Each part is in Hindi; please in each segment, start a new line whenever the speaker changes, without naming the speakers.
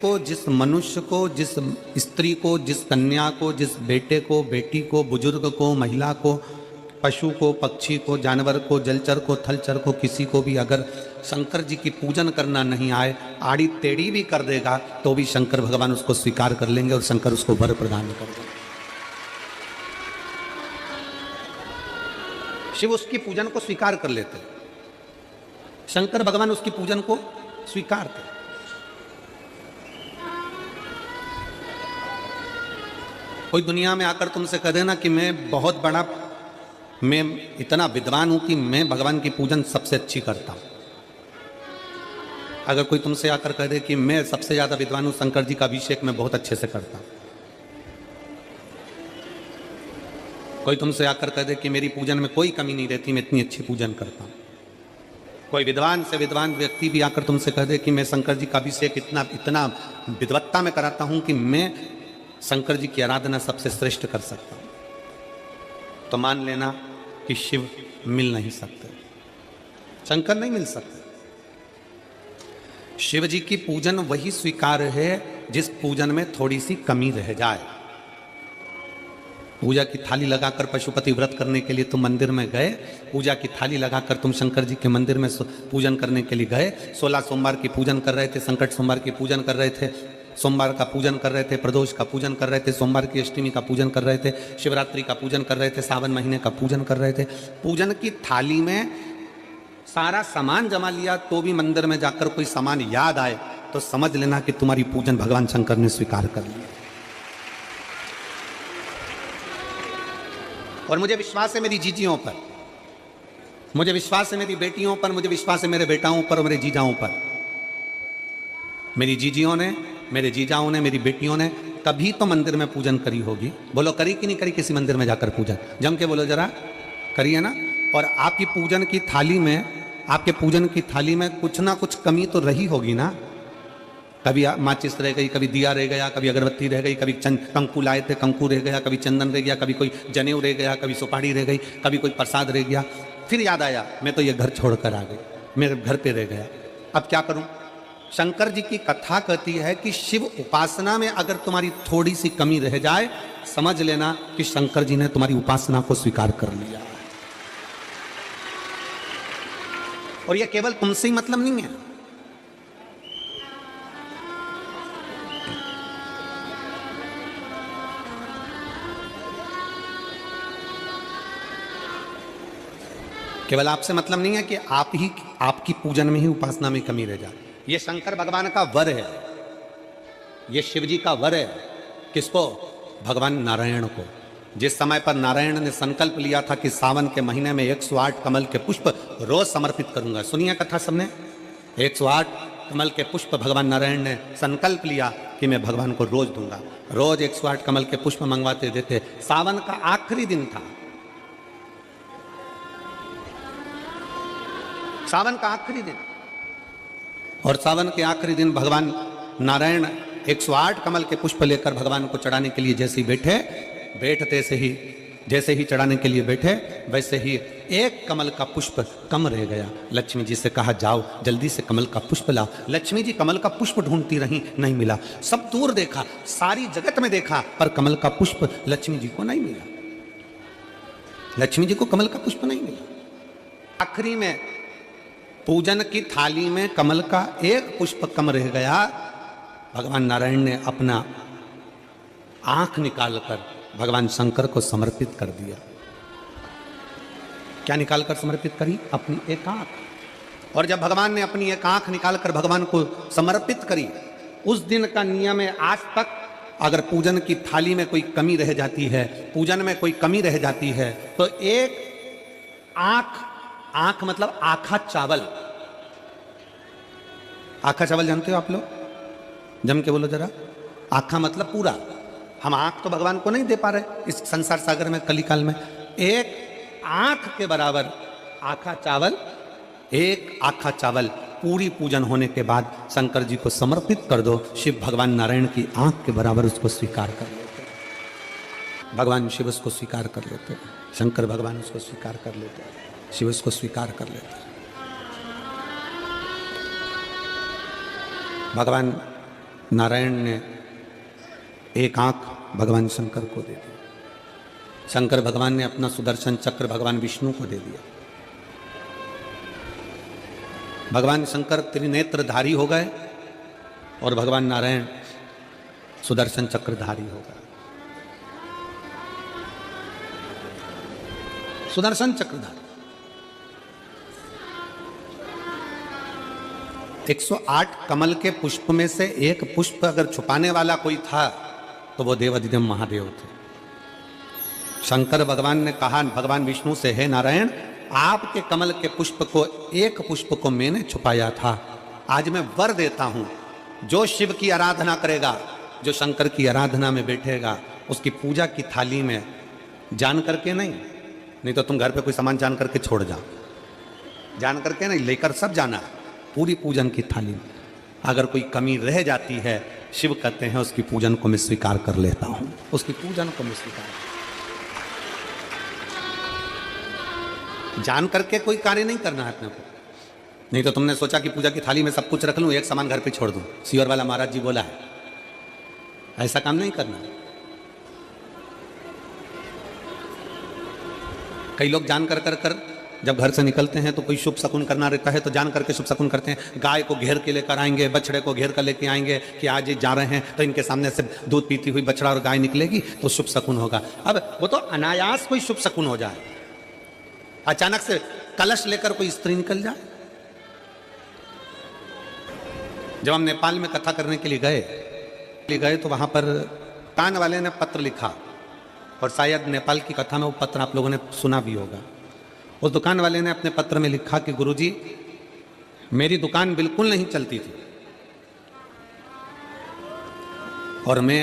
को, जिस मनुष्य को, जिस स्त्री को, जिस कन्या को, जिस बेटे को, बेटी को, बुजुर्ग को, महिला को, पशु को, पक्षी को, जानवर को, जलचर को, थलचर को, किसी को भी अगर शंकर जी की पूजन करना नहीं आए, आड़ी टेढ़ी भी कर देगा तो भी शंकर भगवान उसको स्वीकार कर लेंगे और शंकर उसको वर प्रदान कर देंगे। शिव उसकी पूजन को स्वीकार कर लेते, शंकर भगवान उसकी पूजन को स्वीकार करते। कोई दुनिया में आकर तुमसे कह देना कि मैं इतना विद्वान हूं कि मैं भगवान की पूजन सबसे अच्छी करता हूं। अगर कोई तुमसे आकर कह दे कि मैं सबसे ज्यादा विद्वान हूं, शंकर जी का अभिषेक मैं बहुत अच्छे से करता हूं। कोई तुमसे आकर कह दे कि मेरी पूजन में कोई कमी नहीं रहती, मैं इतनी अच्छी पूजन करता हूं। कोई विद्वान से विद्वान व्यक्ति भी आकर तुमसे कह दे कि मैं शंकर जी का अभिषेक इतना विद्वत्ता में कराता हूं कि मैं शंकर जी की आराधना सबसे श्रेष्ठ कर सकता हूं, तो मान लेना कि शिव मिल नहीं सकते, शंकर नहीं मिल सकते। शिव जी की पूजन वही स्वीकार है जिस पूजन में थोड़ी सी कमी रह जाए। पूजा की थाली लगाकर पशुपति व्रत करने के लिए तुम मंदिर में गए, पूजा की थाली लगाकर तुम शंकर जी के मंदिर में पूजन करने के लिए गए, 16 सोमवार की पूजन कर रहे थे, संकट सोमवार की पूजन कर रहे थे, सोमवार का पूजन कर रहे थे, प्रदोष का पूजन कर रहे थे, सोमवार की अष्टमी का पूजन कर रहे थे, शिवरात्रि का पूजन कर रहे थे, सावन महीने का पूजन कर रहे थे। पूजन की थाली में सारा सामान जमा लिया तो भी मंदिर में जाकर कोई सामान याद आए तो समझ लेना कि तुम्हारी पूजन भगवान शंकर ने स्वीकार कर लिया। और मुझे विश्वास है मेरी जीजियों पर, मुझे विश्वास है मेरी बेटियों पर, मुझे विश्वास है मेरे बेटाओं पर और मेरे जीजाओं पर। मेरी जीजियों ने, मेरे जीजाओं ने, मेरी बेटियों ने तभी तो मंदिर में पूजन करी होगी। बोलो करी कि नहीं करी किसी मंदिर में जाकर पूजन? जम के बोलो जरा, करी है ना? और आपकी पूजन की थाली में, आपके पूजन की थाली में कुछ ना कुछ कमी तो रही होगी ना। कभी माचिस रह गई, कभी दिया रह गया, कभी अगरबत्ती रह गई, कभी कंकु लाए थे कंकु रह गया, कभी चंदन रह गया, कभी कोई जनेऊ रह गया, कभी सुपारी रह गई, कभी कोई प्रसाद रह गया। फिर याद आया मैं तो ये घर छोड़कर आ गई, मेरे घर पे रह गया, अब क्या करूं? शंकर जी की कथा कहती है कि शिव उपासना में अगर तुम्हारी थोड़ी सी कमी रह जाए, समझ लेना कि शंकर जी ने तुम्हारी उपासना को स्वीकार कर लिया। और यह केवल तुमसे ही मतलब नहीं है, केवल आपसे मतलब नहीं है कि आपकी पूजन में ही, उपासना में कमी रह जाए। ये शंकर भगवान का वर है, ये शिव जी का वर है। किसको? भगवान नारायण को। जिस समय पर नारायण ने संकल्प लिया था कि सावन के महीने में 108 कमल के पुष्प रोज समर्पित करूंगा, सुनिए कथा सबने, 108 कमल के पुष्प भगवान नारायण ने संकल्प लिया कि मैं भगवान को रोज दूंगा। रोज 108 कमल के पुष्प मंगवाते देते। सावन का आखिरी दिन था, सावन का आखिरी दिन, और सावन के आखिरी दिन भगवान नारायण 108 कमल के पुष्प लेकर भगवान को चढ़ाने के लिए जैसे ही जैसे ही चढ़ाने के लिए बैठे, वैसे ही एक कमल का पुष्प कम रह गया। लक्ष्मी जी से कहा जाओ जल्दी से कमल का पुष्प लाओ। लक्ष्मी जी कमल का पुष्प ढूंढती रही, नहीं मिला। सब दूर देखा, सारी जगत में देखा, पर कमल का पुष्प लक्ष्मी जी को नहीं मिला। लक्ष्मी जी को कमल का पुष्प नहीं मिला। आखिरी में पूजन की थाली में कमल का एक पुष्प कम रह गया। भगवान नारायण ने अपना आंख निकालकर भगवान शंकर को समर्पित कर दिया। क्या निकालकर समर्पित करी? अपनी एक आंख। और जब भगवान ने अपनी एक आंख निकालकर भगवान को समर्पित करी, उस दिन का नियम है आज तक, अगर पूजन की थाली में कोई कमी रह जाती है, पूजन में कोई कमी रह जाती है, तो एक आंख मतलब आखा चावल। आखा चावल जानते हो आप लोग? जम के बोलो जरा। आखा मतलब पूरा। हम आंख तो भगवान को नहीं दे पा रहे इस संसार सागर में, कलिकाल में। एक आंख के बराबर आखा चावल, एक आखा चावल पूरी पूजन होने के बाद शंकर जी को समर्पित कर दो। शिव भगवान नारायण की आंख के बराबर उसको स्वीकार कर लेते। भगवान शिव उसको स्वीकार कर लेते, शंकर भगवान उसको स्वीकार कर लेते, शिव उसको स्वीकार कर लेते। भगवान नारायण ने एक आंख भगवान शंकर को दे दी। शंकर भगवान ने अपना सुदर्शन चक्र भगवान विष्णु को दे दिया। भगवान शंकर त्रिनेत्रधारी हो गए और भगवान नारायण सुदर्शन चक्रधारी हो गए। सुदर्शन चक्रधारी 108 कमल के पुष्प में से एक पुष्प अगर छुपाने वाला कोई था तो वो देवाधिदेव महादेव थे। शंकर भगवान ने कहा भगवान विष्णु से, हे नारायण, आपके कमल के पुष्प को, एक पुष्प को मैंने छुपाया था। आज मैं वर देता हूं, जो शिव की आराधना करेगा, जो शंकर की आराधना में बैठेगा, उसकी पूजा की थाली में जान करके नहीं तो तुम घर पे कोई सामान जान करके छोड़ जाओ, जान करके नहीं, लेकर सब जाना। पूरी पूजन की थाली में अगर कोई कमी रह जाती है, शिव कहते हैं उसकी पूजन को मैं स्वीकार कर लेता हूं, उसकी पूजन को मैं स्वीकार। जान करके कोई कार्य नहीं करना है अपने को। नहीं तो तुमने सोचा कि पूजा की थाली में सब कुछ रख लूं, एक सामान घर पे छोड़ दूं। सियोर वाला महाराज जी बोला है, ऐसा काम नहीं करना। कई लोग जान कर जब घर से निकलते हैं तो कोई शुभ शकुन करना रहता है तो जान करके शुभ शकुन करते हैं। गाय को घेर के लेकर आएंगे, बछड़े को घेर कर लेके आएंगे कि आज ये जा रहे हैं तो इनके सामने से दूध पीती हुई बछड़ा और गाय निकलेगी तो शुभ शकुन होगा। अब वो तो अनायास कोई शुभ शकुन हो जाए, अचानक से कलश लेकर कोई स्त्री निकल जाए। जब हम नेपाल में कथा करने के लिए गए तो वहां पर कान वाले ने पत्र लिखा और शायद नेपाल की कथा में वो पत्र आप लोगों ने सुना भी होगा। उस दुकान वाले ने अपने पत्र में लिखा कि गुरुजी, मेरी दुकान बिल्कुल नहीं चलती थी और मैं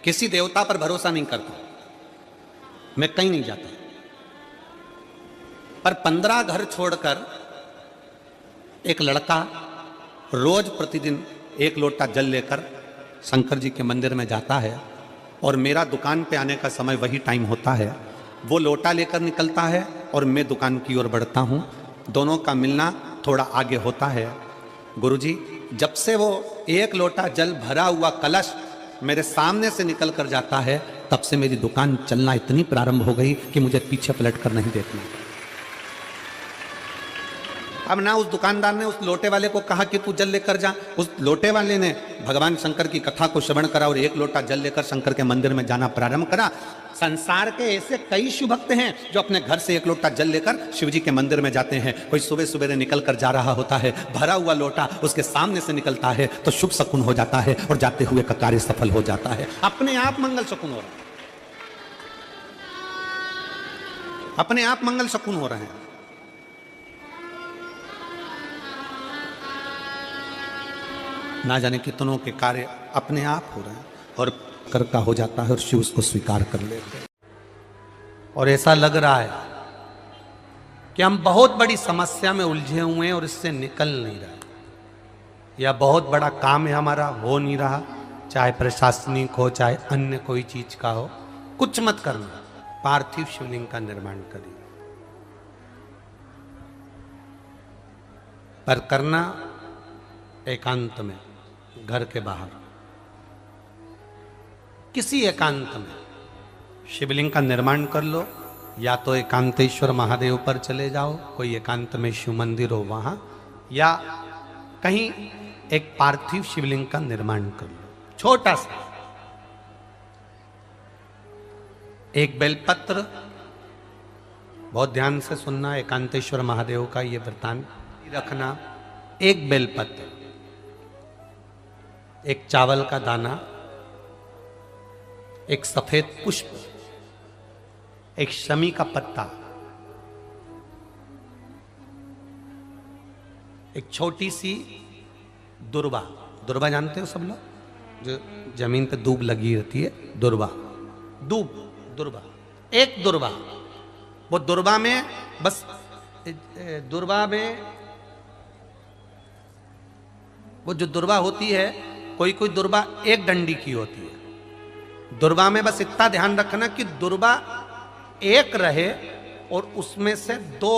किसी देवता पर भरोसा नहीं करता, मैं कहीं नहीं जाता, पर 15 घर छोड़कर एक लड़का रोज प्रतिदिन 1 लोटा जल लेकर शंकर जी के मंदिर में जाता है और मेरा दुकान पे आने का समय वही टाइम होता है। वो लोटा लेकर निकलता है और मैं दुकान की ओर बढ़ता हूँ, दोनों का मिलना थोड़ा आगे होता है। गुरुजी, जब से वो 1 लोटा जल भरा हुआ कलश मेरे सामने से निकल कर जाता है, तब से मेरी दुकान चलना इतनी प्रारंभ हो गई कि मुझे पीछे पलट कर नहीं देखना। अब ना उस दुकानदार ने उस लोटे वाले को कहा कि तू जल लेकर जा, उस लोटे वाले ने भगवान शंकर की कथा को श्रवण करा और 1 लोटा जल लेकर शंकर के मंदिर में जाना प्रारंभ करा। संसार के ऐसे कई शिव भक्त हैं जो अपने घर से 1 लोटा जल लेकर शिव जी के मंदिर में जाते हैं। कोई सुबह सुबह निकल कर जा रहा होता है, भरा हुआ लोटा उसके सामने से निकलता है तो शुभ शकुन हो जाता है और जाते हुए का कार्य सफल हो जाता है। अपने आप मंगल शकुन हो रहा है, अपने आप मंगल शकुन हो रहे हैं। ना जाने कितनों के कार्य अपने आप हो रहे हैं और कर का हो जाता है और शिव उसको स्वीकार कर लेते हैं। और ऐसा लग रहा है कि हम बहुत बड़ी समस्या में उलझे हुए हैं और इससे निकल नहीं रहे, या बहुत बड़ा काम है हमारा, हो नहीं रहा, चाहे प्रशासनिक हो चाहे अन्य कोई चीज का हो। कुछ मत करना, पार्थिव शिवलिंग का निर्माण करिए, पर करना एकांत में, घर के बाहर किसी एकांत में शिवलिंग का निर्माण कर लो। या तो एकांतेश्वर महादेव पर चले जाओ, कोई एकांत में शिव मंदिर हो वहां, या कहीं एक पार्थिव शिवलिंग का निर्माण कर लो, छोटा सा। एक बेलपत्र, बहुत ध्यान से सुनना, एकांतेश्वर महादेव का ये वृत्तांत रखना। एक बेलपत्र, एक चावल का दाना, एक सफेद पुष्प, एक शमी का पत्ता, एक छोटी सी दुर्वा। दुर्वा जानते हो सब लोग, जो जमीन पे दूब लगी रहती है, दुर्वा, दुर्वा, एक दुर्वा। वो दुर्वा में बस, दुर्वा में वो जो दुर्वा होती है, कोई कोई दुर्वा 1 डंडी की होती है। दुर्वा में बस इतना ध्यान रखना कि दुर्वा एक रहे और उसमें से 2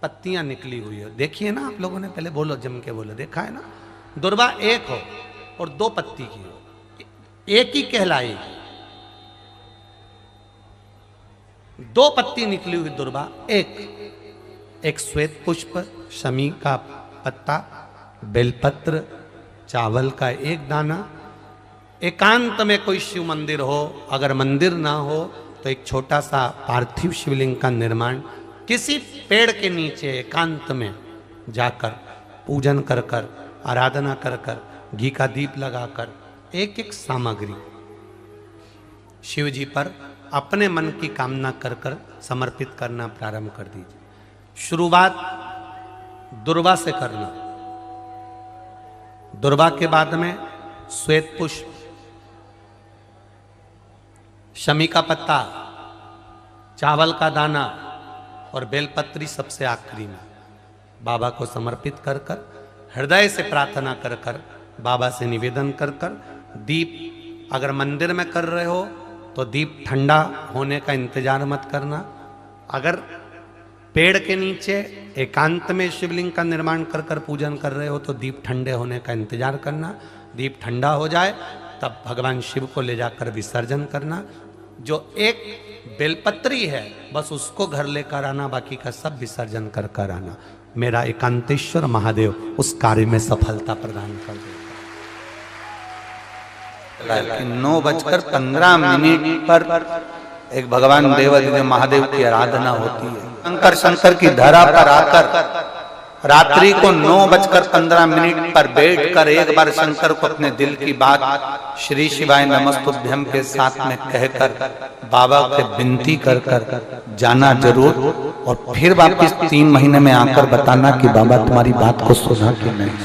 पत्तियां निकली हुई है। देखिए ना आप लोगों ने, पहले बोलो, जम के बोलो, देखा है ना? दुर्वा एक हो और दो पत्ती की हो, एक ही कहलाएगी। दो पत्ती निकली हुई दुर्वा एक श्वेत पुष्प, शमी का पत्ता, बेलपत्र, चावल का एक दाना। एकांत में कोई शिव मंदिर हो, अगर मंदिर ना हो तो एक छोटा सा पार्थिव शिवलिंग का निर्माण किसी पेड़ के नीचे एकांत में जाकर पूजन कर कर, आराधना कर कर, घी का दीप लगाकर एक एक सामग्री शिव जी पर अपने मन की कामना कर कर समर्पित करना प्रारंभ कर दीजिए। शुरुआत दुर्वा से करना। दुर्वा के बाद में श्वेत पुष्प, शमी का पत्ता, चावल का दाना और बेलपत्री सबसे आखिरी में बाबा को समर्पित कर कर, हृदय से प्रार्थना कर कर, बाबा से निवेदन कर कर, दीप अगर मंदिर में कर रहे हो तो दीप ठंडा होने का इंतजार मत करना। अगर पेड़ के नीचे एकांत में शिवलिंग का निर्माण कर कर पूजन कर रहे हो तो दीप ठंडे होने का इंतजार करना। दीप ठंडा हो जाए तब भगवान शिव को ले जाकर विसर्जन करना। जो एक बेलपत्री है बस उसको घर लेकर आना, बाकी का सब विसर्जन कर कर आना। मेरा एकांतेश्वर महादेव उस कार्य में सफलता प्रदान कर देगा।
9:15 पर एक भगवान देवादिदेव महादेव की आराधना होती है। शंकर की धरा पर आकर रात्रि को 9:15 पर बैठकर एक बार शंकर को अपने दिल की बात श्री शिवाय नमस्तुभ्यम के साथ में कहकर बाबा के विनती कर कर जाना जरूर, और फिर वापिस 3 महीने में आकर बताना कि बाबा तुम्हारी बात को सुना कि नहीं।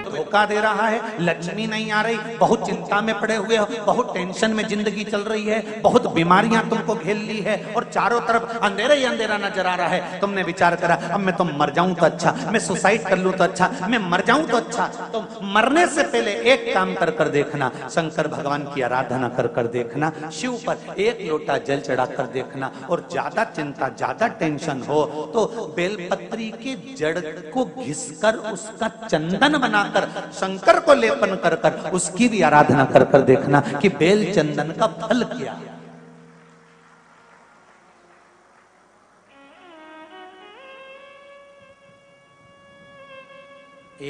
धोखा दे रहा है, लक्ष्मी नहीं आ रही, बहुत चिंता में पड़े हुए हो, बहुत टेंशन में जिंदगी चल रही है, बहुत बीमारियां तुमको घेर ली है और चारों तरफ अंधेरा ही अंधेरा नजर आ रहा है। तुमने विचार करा अब मैं तो मर जाऊं तो अच्छा, मैं सुसाइड कर लूं तो अच्छा, मैं मर जाऊं तो अच्छा। तो मरने से पहले एक काम कर कर देखना, शंकर भगवान की आराधना कर कर देखना, शिव पर एक लोटा जल चढ़ा कर देखना, और ज्यादा चिंता ज्यादा टेंशन हो तो बेलपत्री के जड़ को घिसकर उसका चंदन बनाकर शंकर को लेपन कर कर उसकी भी आराधना कर कर देखना कि बेल चंदन का फल क्या है।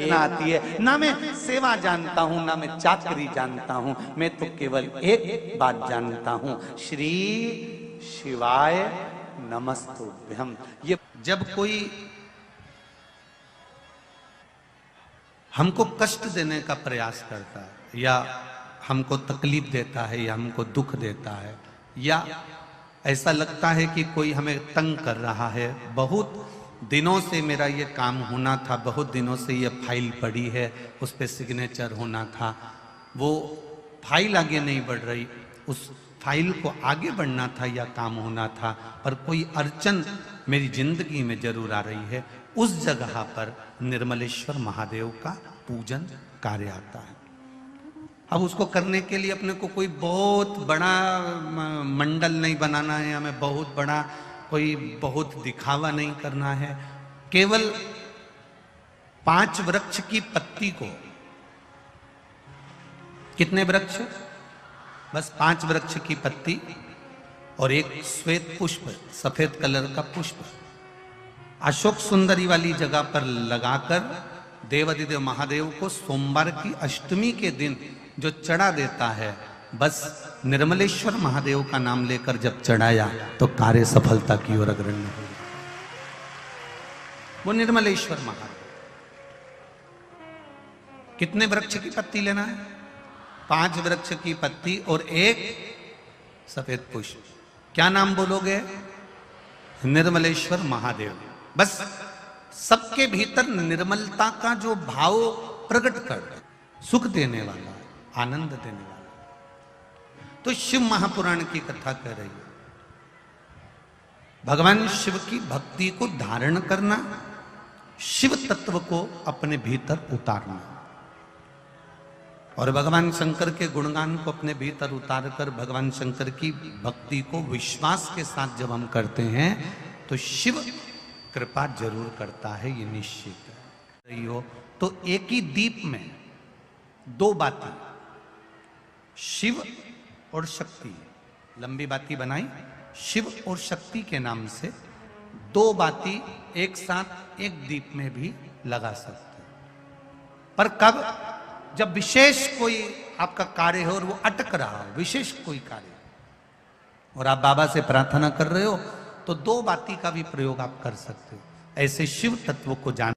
ना आती है, ना मैं सेवा जानता हूं, ना मैं चाकरी जानता हूं, मैं तो केवल एक बात जानता हूं, श्री शिवाय नमस्तुभ्यम। ये जब कोई हमको कष्ट देने का प्रयास करता है या हमको तकलीफ देता है या हमको दुख देता है या ऐसा लगता है कि कोई हमें तंग कर रहा है, बहुत दिनों से मेरा ये काम होना था, बहुत दिनों से ये फाइल पड़ी है, उस पर सिग्नेचर होना था, वो फाइल आगे नहीं बढ़ रही, उस फाइल को आगे बढ़ना था या काम होना था, पर कोई अड़चन मेरी जिंदगी में जरूर आ रही है, उस जगह पर निर्मलेश्वर महादेव का पूजन कार्य आता है। अब उसको करने के लिए अपने को कोई बहुत बड़ा मंडल नहीं बनाना है, हमें बहुत बड़ा कोई बहुत दिखावा नहीं करना है। केवल 5 वृक्ष की पत्ती को, कितने वृक्ष? बस 5 वृक्ष की पत्ती और एक श्वेत पुष्प, सफेद कलर का पुष्प अशोक सुंदरी वाली जगह पर लगाकर देवादिदेव महादेव को सोमवार की अष्टमी के दिन जो चढ़ा देता है, बस निर्मलेश्वर महादेव का नाम लेकर जब चढ़ाया तो कार्य सफलता की ओर अग्रणी हो। वो निर्मलेश्वर महादेव। कितने वृक्ष की पत्ती लेना है? 5 वृक्ष की पत्ती और एक सफेद पुष्प। क्या नाम बोलोगे? निर्मलेश्वर महादेव। बस सबके भीतर निर्मलता का जो भाव प्रकट कर, सुख देने वाला, आनंद देने वाला। तो शिव महापुराण की कथा कह रही है, भगवान शिव की भक्ति को धारण करना, शिव तत्व को अपने भीतर उतारना, और भगवान शंकर के गुणगान को अपने भीतर उतार कर भगवान शंकर की भक्ति को विश्वास के साथ जब हम करते हैं तो शिव कृपा जरूर करता है, ये निश्चित है। रही हो तो एक ही दीप में दो बाती, शिव और शक्ति, लंबी बाती बनाई, शिव और शक्ति के नाम से दो बाती एक साथ एक दीप में भी लगा सकते हो। पर कब? जब विशेष कोई आपका कार्य हो और वो अटक रहा हो, विशेष कोई कार्य, और आप बाबा से प्रार्थना कर रहे हो, तो दो बाती का भी प्रयोग आप कर सकते हो। ऐसे शिव तत्व को जान